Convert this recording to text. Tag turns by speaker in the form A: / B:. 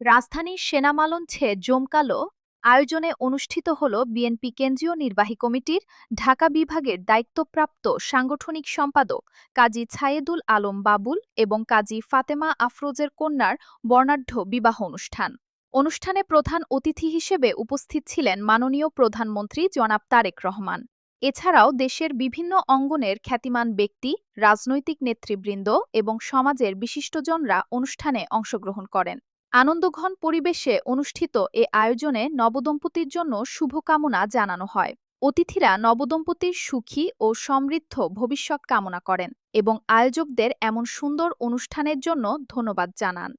A: রাজধানীর সেনামালঞ্চে জমকালো আয়োজনে অনুষ্ঠিত হল বিএনপি কেন্দ্রীয় নির্বাহী কমিটির ঢাকা বিভাগের দায়িত্বপ্রাপ্ত সাংগঠনিক সম্পাদক কাজী ছায়েদুল আলম বাবুল এবং কাজী ফাতেমা আফরোজের কন্যার বর্ণাঢ্য বিবাহ অনুষ্ঠান। অনুষ্ঠানে প্রধান অতিথি হিসেবে উপস্থিত ছিলেন মাননীয় প্রধানমন্ত্রী জনাব তারেক রহমান। এছাড়াও দেশের বিভিন্ন অঙ্গনের খ্যাতিমান ব্যক্তি, রাজনৈতিক নেতৃবৃন্দ এবং সমাজের বিশিষ্টজনরা অনুষ্ঠানে অংশগ্রহণ করেন। আনন্দঘন পরিবেশে অনুষ্ঠিত এ আয়োজনে নবদম্পতির জন্য শুভকামনা জানানো হয়। অতিথিরা নবদম্পতির সুখী ও সমৃদ্ধ ভবিষ্যৎ কামনা করেন এবং আয়োজকদের এমন সুন্দর অনুষ্ঠানের জন্য ধন্যবাদ জানান।